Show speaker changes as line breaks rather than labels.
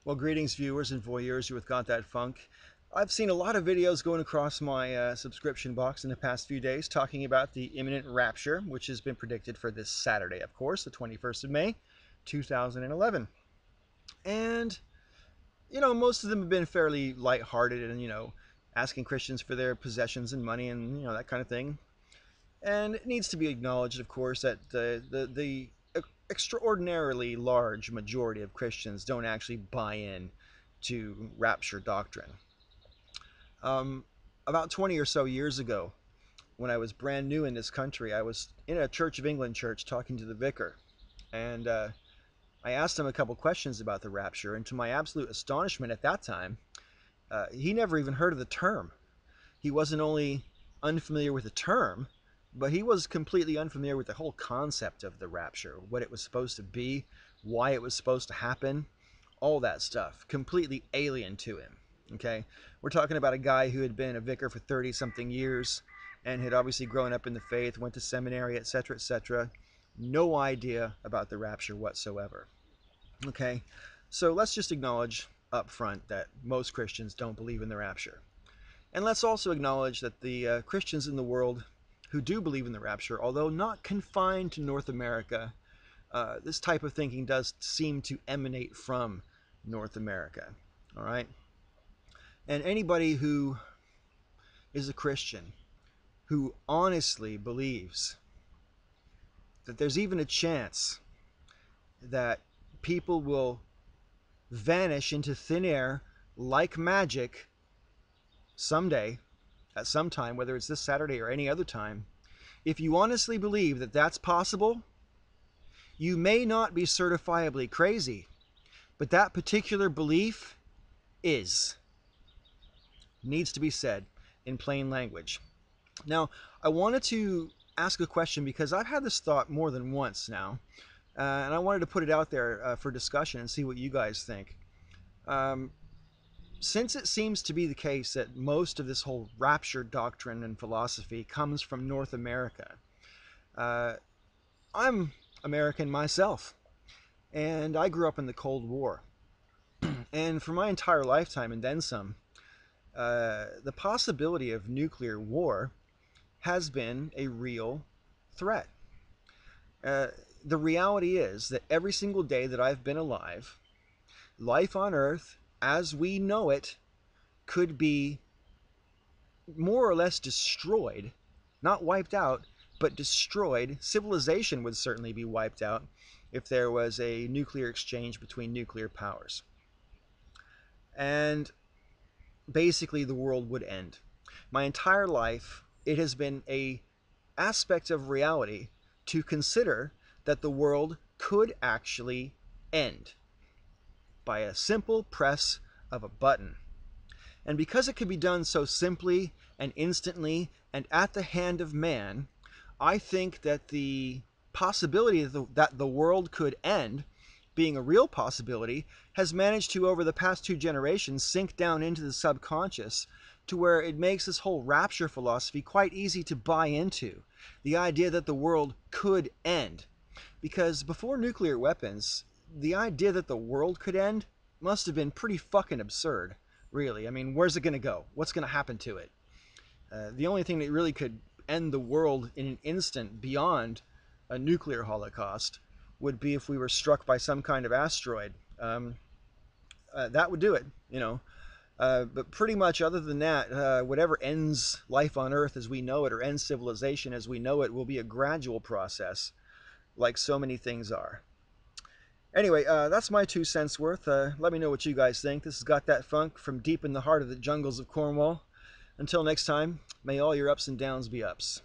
Well, greetings viewers and voyeurs, you're with Got That Funk. I've seen a lot of videos going across my subscription box in the past few days talking about the imminent rapture, which has been predicted for this Saturday, of course, the 21st of May, 2011. And, most of them have been fairly lighthearted and, asking Christians for their possessions and money and, that kind of thing. And it needs to be acknowledged, of course, that the extraordinarily large majority of Christians don't actually buy in to rapture doctrine. About 20 or so years ago, when I was brand new in this country, I was in a Church of England church talking to the vicar, and I asked him a couple questions about the rapture, and to my absolute astonishment at that time, he never even heard of the term. He wasn't only unfamiliar with the term, but he was completely unfamiliar with the whole concept of the rapture, what it was supposed to be, why it was supposed to happen, all that stuff. Completely alien to him, okay? We're talking about a guy who had been a vicar for 30-something years and had obviously grown up in the faith, went to seminary, etc., etc. No idea about the rapture whatsoever, okay? So let's just acknowledge up front that most Christians don't believe in the rapture. And let's also acknowledge that the Christians in the world who do believe in the rapture, although not confined to North America, this type of thinking does seem to emanate from North America, all right? And anybody who is a Christian who honestly believes that there's even a chance that people will vanish into thin air like magic someday, at some time, whether it's this Saturday or any other time, if you honestly believe that that's possible, you may not be certifiably crazy, but that particular belief needs to be said in plain language. Now, I wanted to ask a question because I've had this thought more than once now, and I wanted to put it out there for discussion and see what you guys think. Since it seems to be the case that most of this whole rapture doctrine and philosophy comes from North America, I'm American myself, and I grew up in the Cold War. And for my entire lifetime and then some, the possibility of nuclear war has been a real threat. The reality is that every single day that I've been alive, life on Earth as we know it could be more or less destroyed, not wiped out, but destroyed. Civilization would certainly be wiped out if there was a nuclear exchange between nuclear powers. And basically the world would end. My entire life, it has been an aspect of reality to consider that the world could actually end by a simple press of a button. And because it could be done so simply and instantly and at the hand of man, I think that the possibility that the world could end, being a real possibility, has managed to, over the past 2 generations, sink down into the subconscious to where it makes this whole rapture philosophy quite easy to buy into. The idea that the world could end. Because before nuclear weapons, the idea that the world could end must have been pretty fucking absurd, really. I mean, where's it going to go? What's going to happen to it? The only thing that really could end the world in an instant beyond a nuclear holocaust would be if we were struck by some kind of asteroid. That would do it, But pretty much other than that, whatever ends life on Earth as we know it, or ends civilization as we know it, will be a gradual process, like so many things are. Anyway, that's my 2 cents worth. Let me know what you guys think. This has Got That Funk from deep in the heart of the jungles of Cornwall. Until next time, may all your ups and downs be ups.